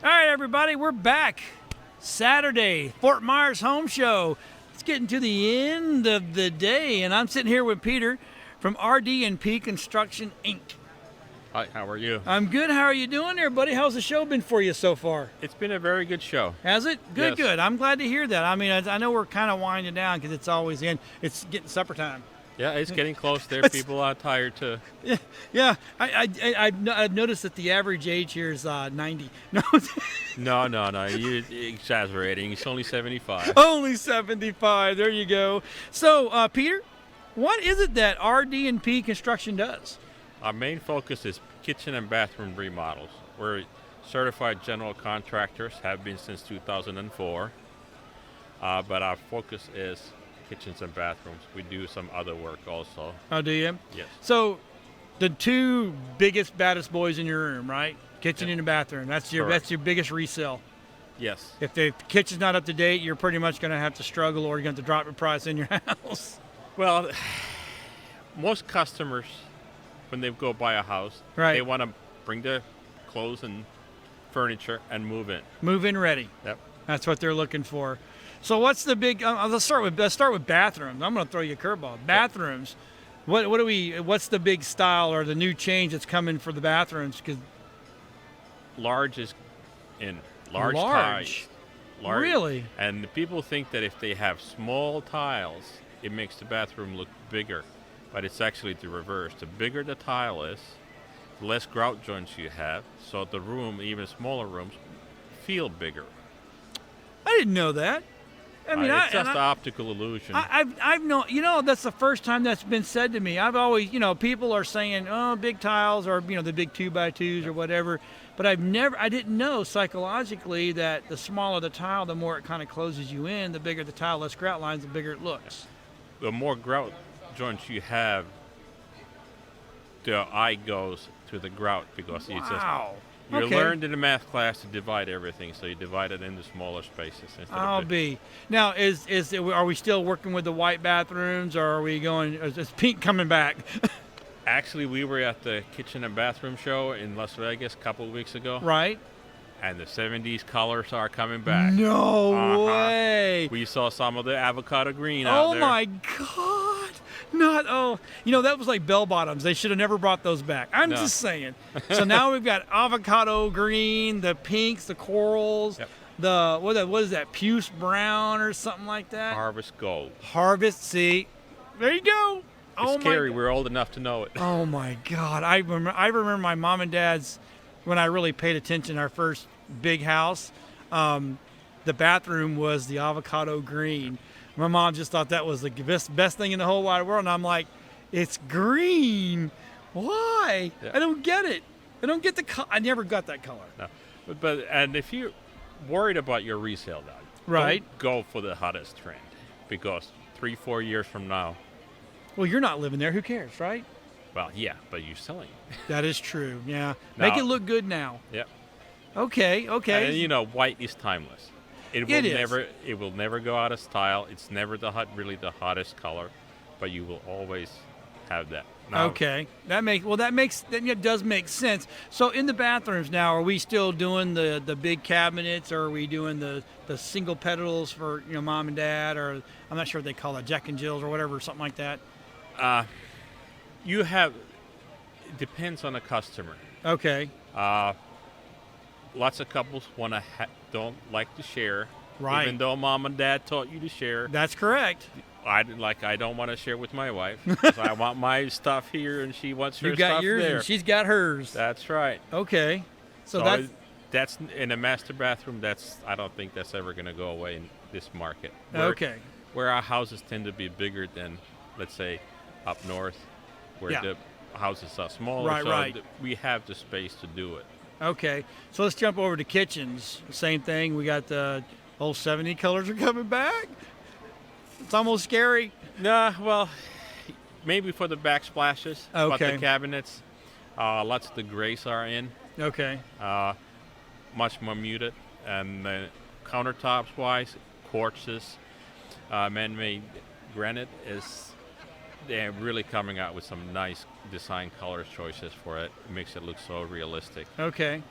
All right, everybody, we're back. Saturday, Fort Myers Home Show. It's getting to the end of the day, and I'm sitting here with Peter from RD&P Construction, Inc. Hi, how are you? I'm good. How are you doing there, buddy? How's the show been for you so far? It's been a very good show. Has it? Good, Yes. good. I'm glad to hear that. I mean, I know we're kind of winding down because it's always it's getting supper time. Yeah, it's getting close there. People are tired too. Yeah, I've noticed that the average age here is 90. No, No, you're exaggerating. It's only 75. only 75. There you go. So, Peter, what is it that RD&P Construction does? Our main focus is kitchen and bathroom remodels. We're certified general contractors, have been since 2004. But our focus is kitchens and bathrooms. We do some other work also. Oh, do you? Yes. So, the two biggest, baddest boys in your room, right? Kitchen and the bathroom. That's your biggest resale. Yes. If the kitchen's not up to date, you're pretty much going to have to struggle, or you're going to have to drop your price in your house. Well, most customers, when they go buy a house, Right. they want to bring their clothes and furniture and move in. Move in ready. Yep. That's what they're looking for. So what's the big? Let's start with bathrooms. I'm going to throw you a curveball. Bathrooms. What's the big style or the new change that's coming for the bathrooms? Because Large is in. Large Large? tiles. Large. Really? And the people think that if they have small tiles, it makes the bathroom look bigger. But it's actually the reverse. The bigger the tile is, the less grout joints you have. So the room, even smaller rooms, feel bigger. I didn't know that. I mean, It's just an optical illusion. I've known, that's the first time that's been said to me. I've always, people are saying, oh, big tiles or, the big 2x2s or whatever. But I didn't know psychologically that the smaller the tile, the more it kind of closes you in. The bigger the tile, less grout lines, the bigger it looks. The more grout joints you have, the eye goes to the grout because Wow. you Okay. learned in the math class to divide everything, so you divide it into smaller spaces instead I'll of big. be. Now, are we still working with the white bathrooms, or are we going? Is pink coming back? Actually, we were at the kitchen and bathroom show in Las Vegas a couple of weeks ago, Right? and the 70s colors are coming back. No Uh-huh. way. We saw some of the avocado green out Oh there. my God. That was like bell bottoms. They should have never brought those back. I'm No. just saying. So now we've got avocado green, the pinks, the corals, Yep. what is that? Puce brown or something like that? Harvest gold. Harvest. See, there you go. It's Oh scary. my. We're old enough to know it. Oh my God. I remember my mom and dad's, when I really paid attention, our first big house, the bathroom was the avocado green. My mom just thought that was the best thing in the whole wide world. And I'm like, it's green. Why? Yeah. I don't get it. I don't get the I never got that color. No. And if you're worried about your resale value, Right. don't go for the hottest trend, because 3-4 years from now, Well, you're not living there. Who cares, right? well, yeah, but you're selling. That is true. Yeah. Make Now- it look good now. Yeah. Okay. And white is timeless. It will It is. never go out of style. It's never really the hottest color, but you will always have that. Now, Okay, that does make sense. So in the bathrooms now, are we still doing the big cabinets, or are we doing the single pedals for mom and dad, or I'm not sure what they call it, Jack and Jills or whatever, something like that? it depends on the customer. Okay, Lots of couples don't like to share. Right. Even though mom and dad taught you to share, that's correct. I don't want to share with my wife. 'Cause I want my stuff here, and she wants her You got stuff yours, there. and she's got hers. That's right. Okay, so So that's that's in a master bathroom. I don't think that's ever going to go away in this market. okay. Where our houses tend to be bigger than, let's say, up north, where Yeah. the houses are smaller. Right, so right. We have the space to do it. Okay, so let's jump over to kitchens. Same thing. We got the old 70 colors are coming back. It's almost scary. Nah, well, maybe for the backsplashes, but Okay. the cabinets, lots of the grays are in, Okay. much more muted, and countertops wise, quartzes, man-made granite they're really coming out with some nice design color choices for it. It makes it look so realistic. Okay.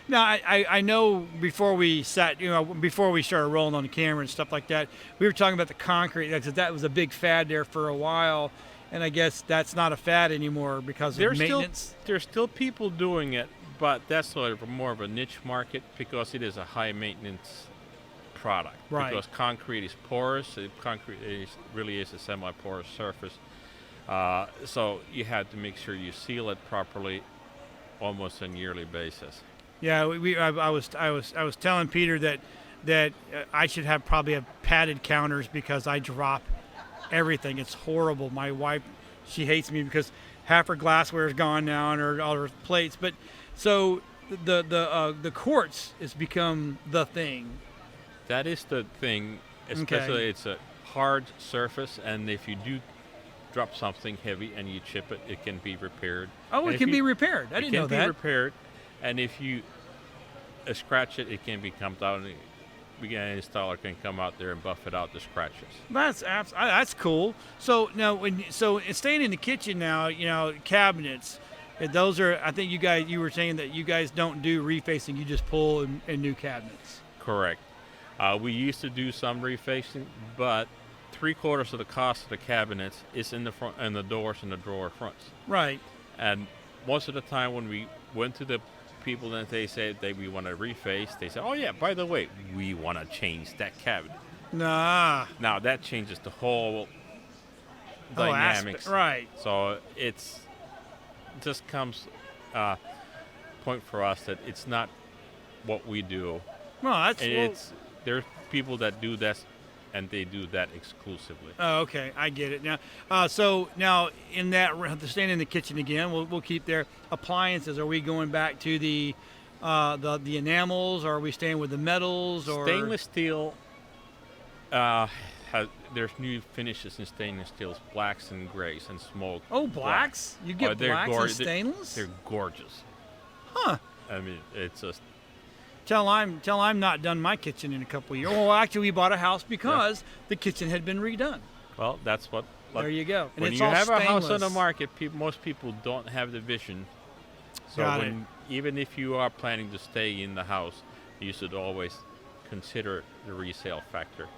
Now, I know before we sat, before we started rolling on the camera and stuff like that, we were talking about the concrete. That was a big fad there for a while, and I guess that's not a fad anymore because of maintenance. There's still people doing it, but that's sort of more of a niche market because it is a high maintenance product. Right. Because concrete is porous. Really is a semi-porous surface. So you had to make sure you seal it properly, almost on a yearly basis. Yeah, I was telling Peter that I should have probably have padded counters because I drop everything. It's horrible. My wife, she hates me because half her glassware is gone now and all her plates. But so the quartz has become the thing. That is the thing, especially it's a hard surface, and if you do drop something heavy and you chip it, it can be repaired. Oh, and it can be repaired. I didn't know that. It can be repaired, and if you scratch it, it can be come down. An installer can come out there and buff it out the scratches. That's cool. So now, staying in the kitchen now, cabinets. Those are. I think you were saying that you guys don't do refacing. You just pull in new cabinets. Correct. We used to do some refacing, but 3/4 of the cost of the cabinets is in the front and the doors and the drawer fronts. Right. And most of the time when we went to the people and they said we want to reface, they said, oh yeah, by the way, we want to change that cabinet. Nah. Now that changes the whole dynamics. Right. So it's just comes point for us that it's not what we do. Well, There's people that do that, and they do that exclusively. Oh, okay, I get it now. So now in that, staying in the kitchen again, we'll keep there. Appliances. Are we going back to the enamels, or are we staying with the metals? Or stainless steel. There's new finishes in stainless steels, blacks and grays and smoke. Oh, blacks? You get blacks and stainless? They're gorgeous. Huh? I mean, it's just. Till I'm not done my kitchen in a couple of years. Well, actually, we bought a house because the kitchen had been redone. Well, that's what. There you go. And when it's you all have stainless. a house on the market, most people don't have the vision. So even if you are planning to stay in the house, you should always consider the resale factor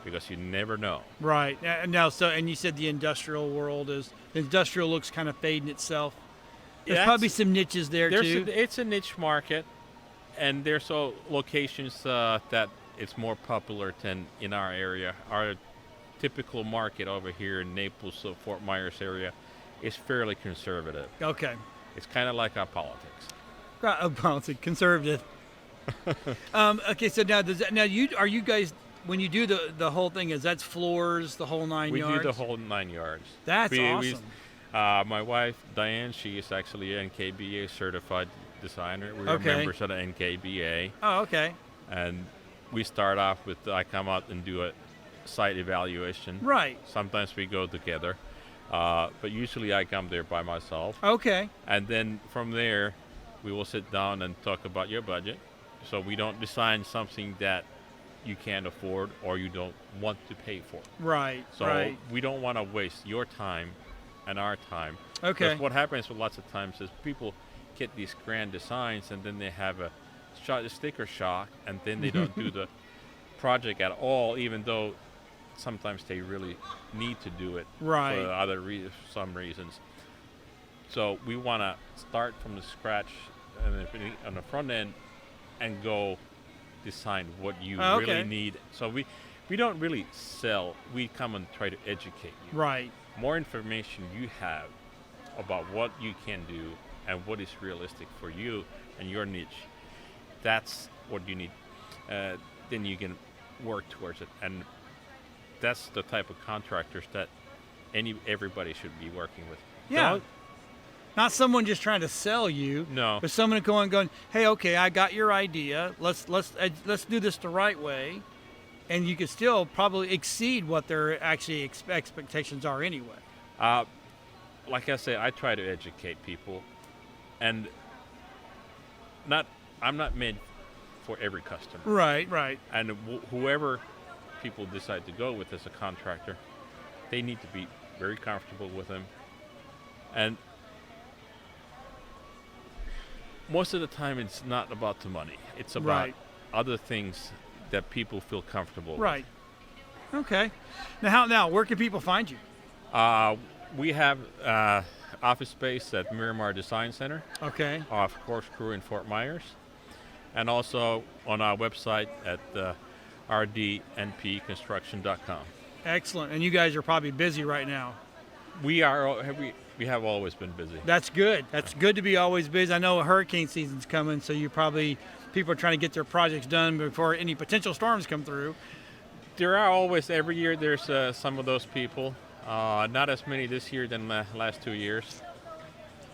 because you never know. Right. Now, and you said the industrial looks kind of fading itself. There's probably some niches there too. It's a niche market. And there's locations that it's more popular than in our area. Our typical market over here in Naples, Fort Myers area, is fairly conservative. Okay. It's kind of like our politics. Politics, conservative. Okay, so are you guys, when you do the whole thing, that's floors, the whole 9 yards? We do the whole 9 yards. That's awesome. My wife Diane, she is actually an NKBA certified designer. We are members of the NKBA. Oh, okay. And we start off with I come out and do a site evaluation. Right. Sometimes we go together, but usually I come there by myself. Okay. And then from there, we will sit down and talk about your budget. So we don't design something that you can't afford or you don't want to pay for. Right. So we don't want to waste your time and our time. Okay. Because what happens with lots of times is people get these grand designs and then they have a sticker shock and then they don't do the project at all, even though sometimes they really need to do it for some reasons. So we want to start from the scratch on the front end and go design what you really need. So we don't really sell. We come and try to educate you. Right. More information you have about what you can do and what is realistic for you and your niche, that's what you need. Then you can work towards it. And that's the type of contractors that everybody should be working with. Yeah. Not someone just trying to sell you. No. But someone going, hey, okay, I got your idea. Let's do this the right way. And you can still probably exceed what their actually expectations are anyway. Like I say, I try to educate people. And I'm not meant for every customer. Right. And whoever people decide to go with as a contractor, they need to be very comfortable with them. And Most of the time, it's not about the money. It's about Right. other things that people feel comfortable with. Right. Okay. Now, where can people find you? We have office space at Miramar Design Center Okay. off Corkscrew in Fort Myers, and also on our website at rdnpconstruction.com. Excellent. And you guys are probably busy right now. We have always been busy. That's good. That's good to be always busy. I know hurricane season's coming, so people are trying to get their projects done before any potential storms come through. There are always, every year there's some of those people. Not as many this year than the last 2 years.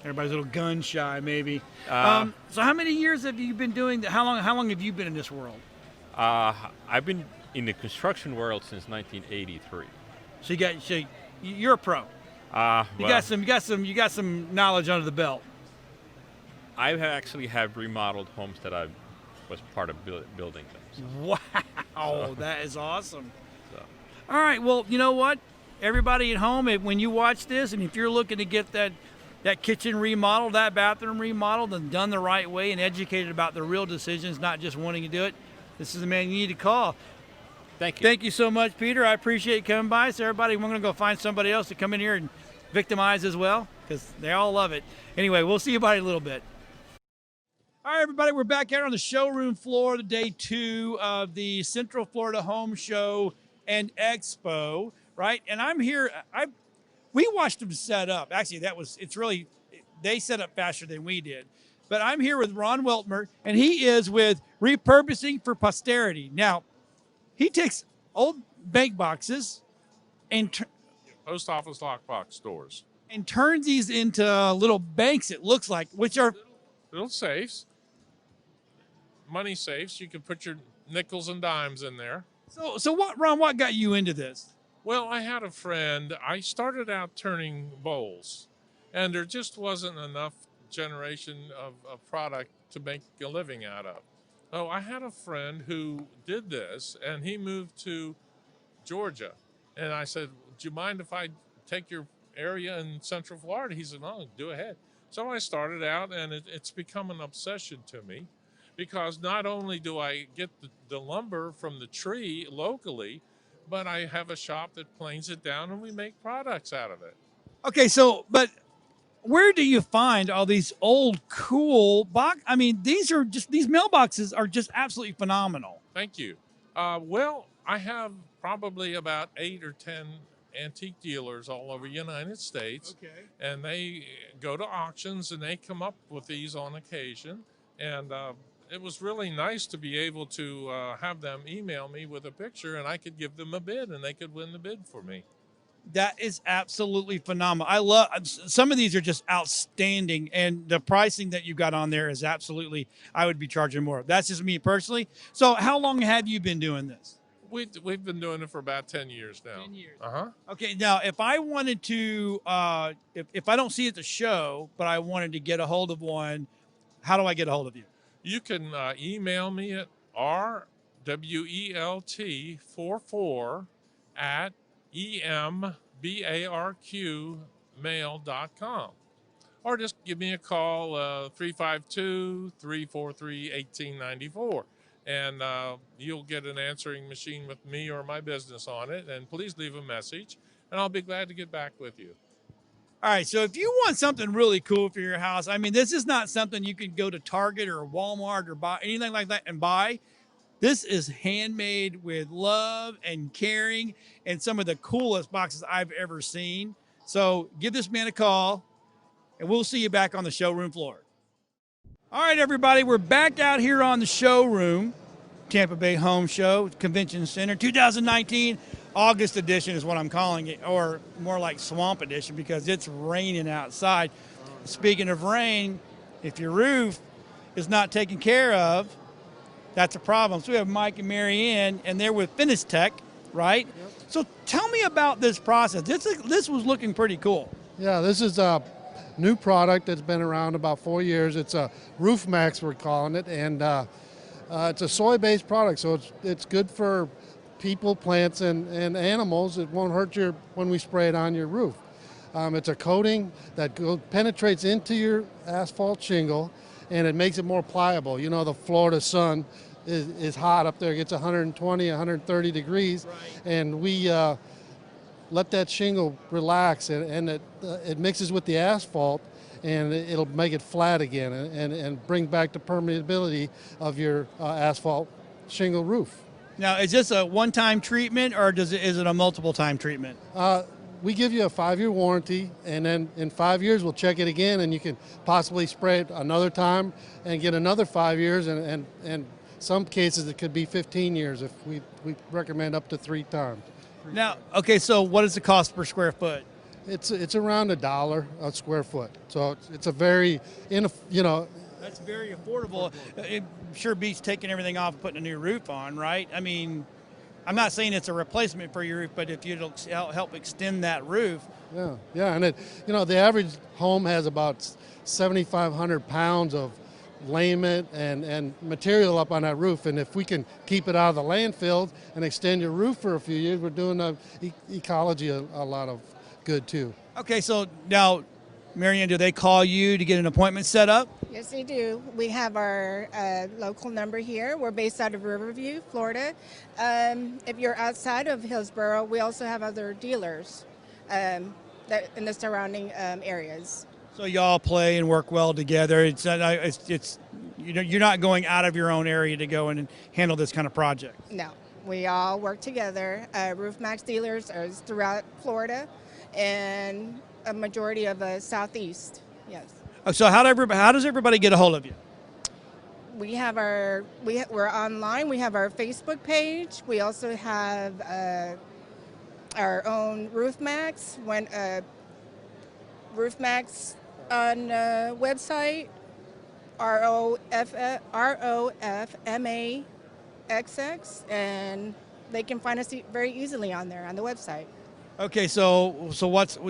Everybody's a little gun shy, maybe. Uh, So how many years have you been doing that? How long have you been in this world? I've been in the construction world since 1983. So you're a pro. You got some knowledge under the belt. I actually have remodeled homes that I was part of building them. So, Wow, that is awesome. so. All right, well, you know what? Everybody at home, when you watch this, and if you're looking to get that kitchen remodeled, that bathroom remodeled, and done the right way, and educated about the real decisions, not just wanting to do it, this is the man you need to call. Thank you. Thank you so much, Peter. I appreciate you coming by. So everybody, we're going to go find somebody else to come in here and victimize as well, because they all love it. Anyway, we'll see you about it in a little bit. All right, everybody, we're back here on the showroom floor, the day 2 of the Central Florida Home Show and Expo, right? And I'm here. We watched them set up. Actually, they set up faster than we did. But I'm here with Ron Weltmer, and he is with Repurposing for Posterity. Now, he takes old bank boxes and Post office lockbox stores. and turns these into little banks, it looks like, which are Little safes, money safes. You can put your nickels and dimes in there. so what, Ron, what got you into this? Well, I had a friend. I started out turning bowls, and there just wasn't enough generation of product to make a living out of. So I had a friend who did this, and he moved to Georgia. And I said, "Do you mind if I take your area in Central Florida?" He said, "No, do ahead." So I started out, and it's become an obsession to me, because not only do I get the lumber from the tree locally, but I have a shop that planes it down, and we make products out of it. Okay, but where do you find all these old cool box? I mean, these mailboxes are just absolutely phenomenal. Thank you. Well, I have probably about 8 or 10 antique dealers all over the United States, Okay. and they go to auctions and they come up with these on occasion. And it was really nice to be able to have them email me with a picture, and I could give them a bid, and they could win the bid for me. That is absolutely phenomenal. I love some of these are just outstanding, and the pricing that you got on there is absolutely. I would be charging more. That's just me personally. So, how long have you been doing this? We've been doing it for about 10 years now. 10 years. Uh-huh. Okay, now if I wanted to, if I don't see it at the show, but I wanted to get a hold of one, how do I get a hold of you? You can email me at rwelt44 at embarqmail.com, or just give me a call, 352-343-1894, and you'll get an answering machine with me or my business on it. And please leave a message, and I'll be glad to get back with you. All right, so if you want something really cool for your house, I mean, this is not something you can go to Target or Walmart or buy anything like that and buy. This is handmade with love and caring, and some of the coolest boxes I've ever seen. So give this man a call, and we'll see you back on the showroom floor. All right, everybody, we're back out here on the showroom, Tampa Bay Home Show Convention Center 2019. August edition is what I'm calling it, or more like swamp edition, because it's raining outside. Speaking of rain, if your roof is not taken care of, that's a problem. So we have Mike and Mary Ann, and they're with Finish Tech, right? Yep. So tell me about this process. This was looking pretty cool. Yeah, this is a new product that's been around about 4 years. It's a Roof Max, we're calling it, and it's a soy-based product, so it's good for people, plants, and animals. It won't hurt when we spray it on your roof. It's a coating that penetrates into your asphalt shingle, and it makes it more pliable. You know, the Florida sun is hot up there. It gets 120, 130 degrees, and we let that shingle relax, and it mixes with the asphalt, and it'll make it flat again and bring back the permeability of your asphalt shingle roof. Now, is this a one-time treatment, or is it a multiple-time treatment? We give you a 5-year warranty, and then in 5 years we'll check it again, and you can possibly spray it another time and get another 5 years, and some cases it could be 15 years if we recommend up to 3 times. Now, okay, so what is the cost per square foot? It's around $1 a square foot, so it's a very, That's very affordable. It sure beats taking everything off and putting a new roof on, right? I mean, I'm not saying it's a replacement for your roof, but if you'll help extend that roof. Yeah, and the average home has about 7,500 pounds of layment and material up on that roof, and if we can keep it out of the landfill and extend your roof for a few years, we're doing the ecology a lot of good too. Okay, so now, Marianne, do they call you to get an appointment set up? Yes, they do. We have our local number here. We're based out of Riverview, Florida. If you're outside of Hillsborough, we also have other dealers in the surrounding areas. So y'all play and work well together. It's you're not going out of your own area to go in and handle this kind of project. No, we all work together. RoofMax dealers are throughout Florida and a majority of Southeast. Yes. So how does everybody get a hold of you? We have we're online. We have our Facebook page. We also have our own RoofMax. RoofMax on website, ROFMAXX, and they can find us very easily on there on the website. Okay, so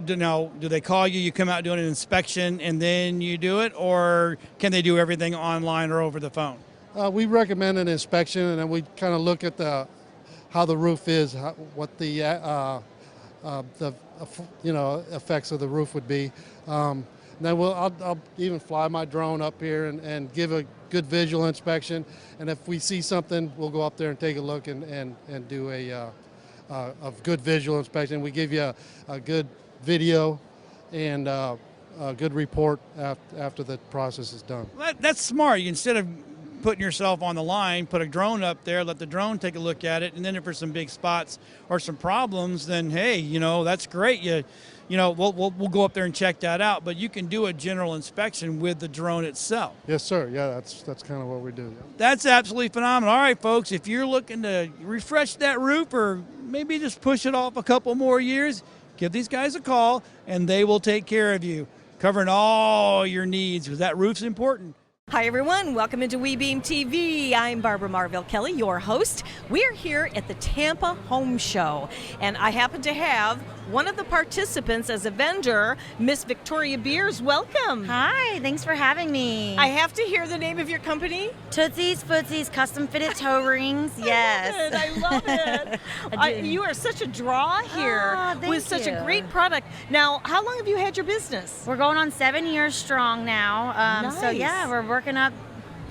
do they call you? You come out doing an inspection and then you do it, or can they do everything online or over the phone? We recommend an inspection, and then we kind of look at how the roof is, what the effects of the roof would be. Then I'll even fly my drone up here and give a good visual inspection, and if we see something, we'll go up there and take a look and do a good visual inspection. We give you a good video and a good report after the process is done. Well, that's smart. Instead of putting yourself on the line, put a drone up there, let the drone take a look at it, and then if there's some big spots or some problems, then hey, that's great. We'll go up there and check that out. But you can do a general inspection with the drone itself. Yes, sir. Yeah, that's kind of what we do. That's absolutely phenomenal. All right, folks, if you're looking to refresh that roof or maybe just push it off a couple more years, give these guys a call, and they will take care of you, covering all your needs, because that roof's important. Hi everyone, welcome into WeBeam TV. I'm Barbara Marville Kelly, your host. We're here at the Tampa Home Show, and I happen to have one of the participants as a vendor, Miss Victoria Beers. Welcome. Hi, thanks for having me. I have to hear the name of your company. Tootsie's Footsies Custom Fitted Toe Rings. Yes. I love it. You are such a draw here with such a great product. Now, how long have you had your business? We're going on 7 years strong now. Nice. So yeah, we're working up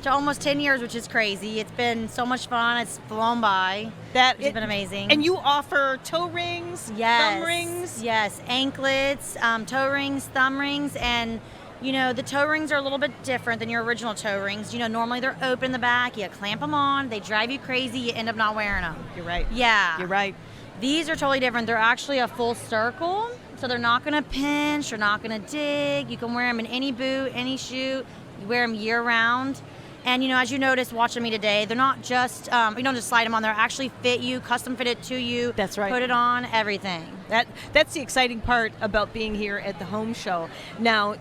to almost 10 years, which is crazy. It's been so much fun. It's flown by. It's been amazing. And you offer toe rings, thumb rings? Yes, anklets, toe rings, thumb rings, and the toe rings are a little bit different than your original toe rings. Normally they're open in the back. You clamp them on. They drive you crazy. You end up not wearing them. You're right. Yeah. You're right. These are totally different. They're actually a full circle, so they're not going to pinch. They're not going to dig. You can wear them in any boot, any shoe. You wear them year round. And, as you noticed watching me today, they're not just, you don't just slide them on. They're actually fit you, custom fit it to you. That's right. Put it on, everything. That's the exciting part about being here at the home show. Now,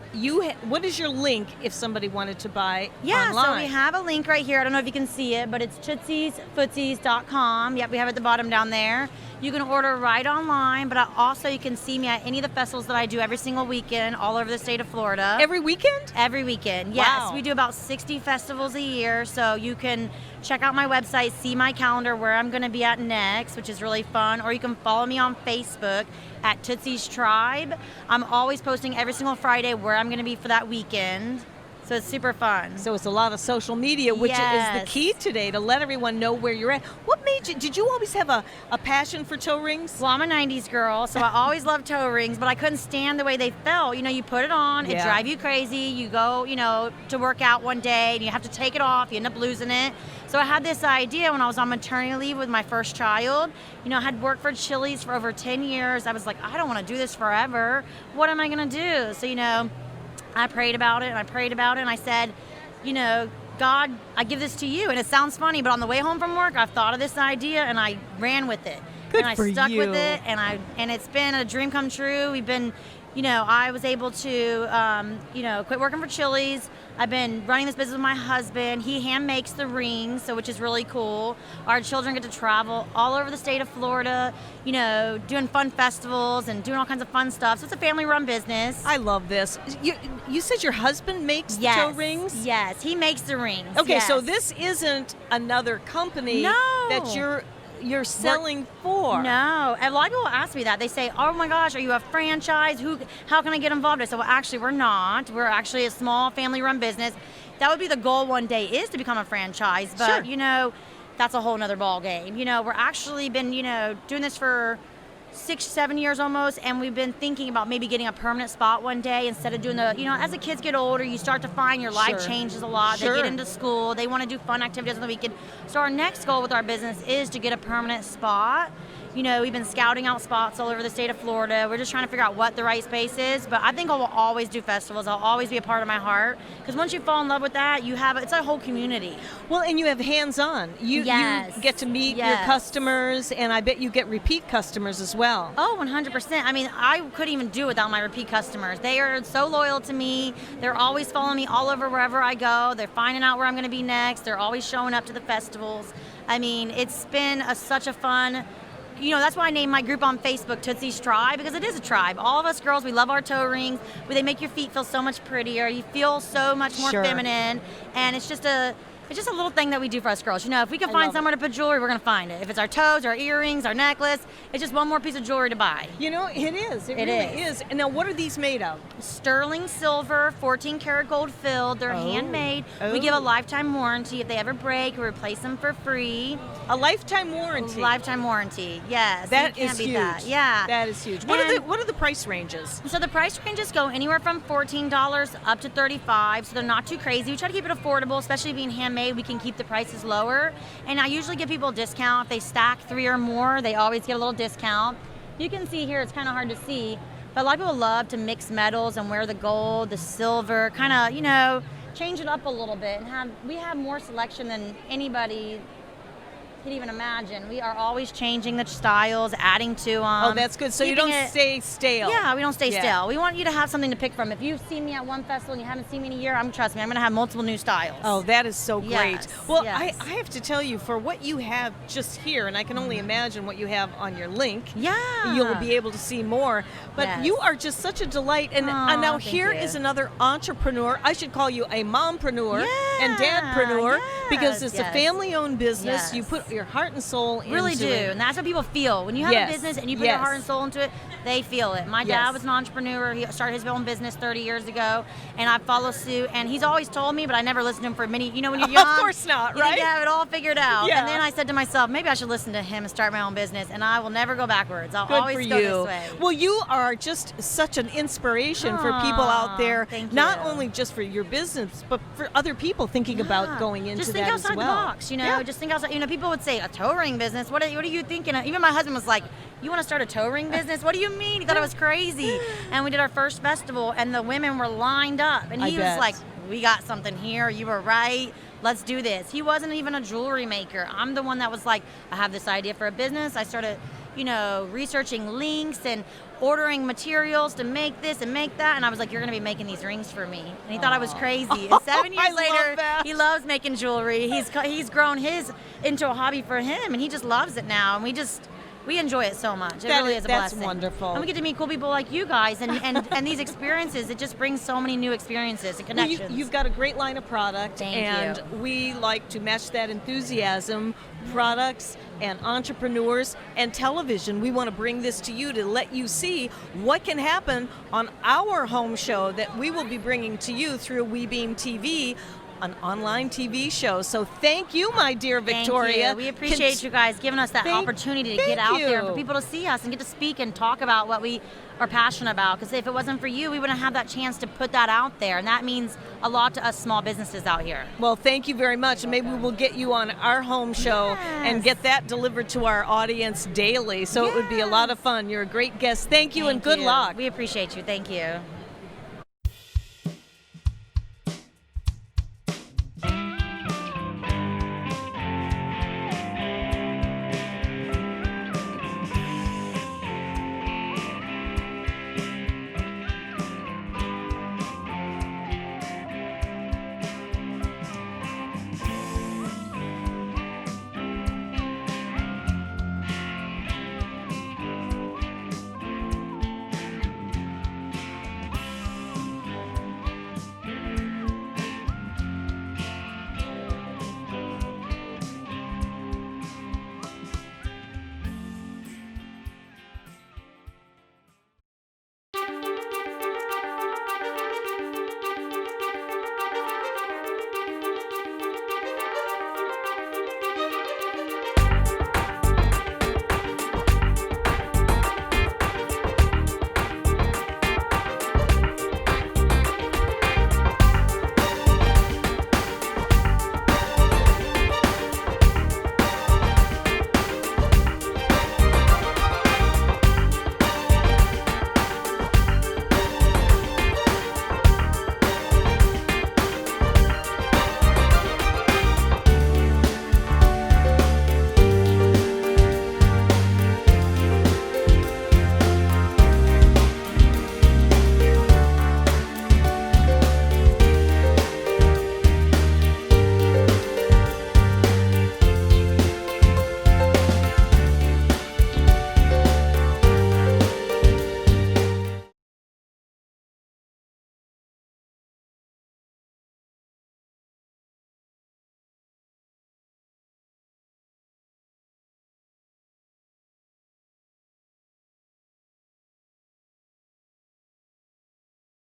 what is your link if somebody wanted to buy online? So we have a link right here. I don't know if you can see it, but it's tootsiesfootsies.com. Yep, we have it at the bottom down there. You can order right online, but also you can see me at any of the festivals that I do every single weekend all over the state of Florida. Every weekend? Every weekend, yes. Wow. We do about 60 festivals a year, so you can check out my website, see my calendar, where I'm going to be at next, which is really fun, or you can follow me on Facebook at Tootsie's Tribe. I'm always posting every single Friday where I'm going to be for that weekend. So it's super fun. So it's a lot of social media, which is the Yes. key today to let everyone know where you're at. What made you, did you always have a passion for toe rings? Well, I'm a 90s girl, so I always loved toe rings, but I couldn't stand the way they felt. You know, you put it on, it Yeah. drive you crazy. You go, to work out one day, and you have to take it off. You end up losing it. So I had this idea when I was on maternity leave with my first child. I had worked for Chili's for over 10 years. I was like, I don't want to do this forever. What am I going to do? So, I prayed about it, and I prayed about it, and I said, God, I give this to you. And it sounds funny, but on the way home from work, I thought of this idea, and I ran with it. Good and I for stuck you. with it, and it's been a dream come true. We've been, I was able to, quit working for Chili's. I've been running this business with my husband. He hand makes the rings, which is really cool. Our children get to travel all over the state of Florida, doing fun festivals and doing all kinds of fun stuff. So it's a family-run business. I love this. You said your husband makes the toe rings? Yes, he makes the rings. Okay, so yes. this isn't another company No. that you're selling for. No, and a lot of people ask me that. They say, "Oh my gosh, are you a franchise? How can I get involved?" I said, "Well, actually, we're not. We're actually a small family-run business. That would be the goal one day, is to become a franchise. But Sure. that's a whole nother ball game. We're actually been doing this for 6-7 years almost, and we've been thinking about maybe getting a permanent spot one day instead of doing as the kids get older, you start to find your life Sure. changes a lot. Sure. They get into school, they want to do fun activities on the weekend. So our next goal with our business is to get a permanent spot. We've been scouting out spots all over the state of Florida. We're just trying to figure out what the right space is. But I think I will always do festivals. I'll always be a part of my heart. Because once you fall in love with that, it's a whole community. Well, and you have hands-on. You Yes. get to meet your Yes. customers, and I bet you get repeat customers as well. Oh, 100%. I mean, I couldn't even do it without my repeat customers. They are so loyal to me. They're always following me all over wherever I go. They're finding out where I'm going to be next. They're always showing up to the festivals. I mean, it's been such a fun... that's why I named my group on Facebook Tootsie's Tribe, because it is a tribe. All of us girls, we love our toe rings. They make your feet feel so much prettier. You feel so much more Sure. feminine. And it's just a little thing that we do for us girls. If we can find love somewhere to put jewelry, we're going to find it. If it's our toes, our earrings, our necklace, it's just one more piece of jewelry to buy. It is. It It really is. is. And now, what are these made of? Sterling silver, 14 karat gold filled. They're Oh. handmade. Oh. We give a lifetime warranty. If they ever break, we replace them for free. A lifetime warranty. Lifetime warranty. Yes. That you can't is beat huge. that. Yeah. That is huge. What And- are the price ranges? So the price ranges go anywhere from $14 up to $35, so they're not too crazy. We try to keep it affordable, especially being handmade. We can keep the prices lower. And I usually give people a discount. If they stack 3 or more, they always get a little discount. You can see here, it's kind of hard to see, but a lot of people love to mix metals and wear the gold, the silver, kind of, change it up a little bit. And we have more selection than anybody could even imagine. We are always changing the styles, adding to them. Oh, that's good. So you keeping don't it- stay stale. Yeah, we don't stay Yeah. stale. We want you to have something to pick from. If you've seen me at one festival and you haven't seen me in a year, trust me, I'm going to have multiple new styles. Oh, that is so great. Yes, Well, yes. I have to tell you, for what you have just here, and I can only imagine what you have on your link, Yeah. you'll be able to see more. But Yes. you are just such a delight. And Aw, now thank here you. is another entrepreneur. I should call you a mompreneur and Yeah, dadpreneur, because it's a yes. family-owned business. You Yes. put your heart and soul Really into do. it. And that's what people feel. When you have Yes, a business and you put your yes. heart and soul into it, they feel it. My Yes. dad was an entrepreneur. He started his own business 30 years ago, and I follow suit. And he's always told me, but I never listened to him for many. When you're Of young, course not, you think right? you have it all figured out. Yeah. And then I said to myself, maybe I should listen to him and start my own business, and I will never go backwards. I'll Good always for go you. this way. Well, you are just such an inspiration for people out Aw, there, thank not you. only just for your business, but for other people thinking about Yeah. going into just think that outside as well. the box, Yeah. Just think outside. People would say a toe ring business. What are you thinking? Even my husband was like, "You want to start a toe ring business? What do you mean?" He thought I was crazy. And we did our first festival, and the women were lined up, and he I was bet. like, "We got something here. You were right. Let's do this." He wasn't even a jewelry maker. I'm the one that was like, "I have this idea for a business." I started, researching links and ordering materials to make this and make that, and I was like, "You're going to be making these rings for me." And he thought I was crazy. And 7 I years love later, that. he loves making jewelry. He's grown his into a hobby for him, and he just loves it now. And we enjoy it so much. It That really is- is a that's blessing. wonderful. And we get to meet cool people like you guys, and these experiences. It just brings so many new experiences and Well, connections. you've got a great line of product, Thank and you. we like to match that enthusiasm, products and entrepreneurs and television. We want to bring this to you to let you see what can happen on our home show that we will be bringing to you through WeBeam TV, an online TV show. So thank you, my dear Victoria. Thank you. We appreciate you guys giving us that Thank- opportunity to thank get out there and you. for people to see us and get to speak and talk about what we are passionate about. Because if it wasn't for you, we wouldn't have that chance to put that out there. And that means a lot to us small businesses out here. Well, thank you very much, and maybe we will get you on our home show and Yes. get that delivered to our audience daily. So it would be a lot of fun. You're a great guest. Thank you, and Thank good luck. We appreciate you. Thank you.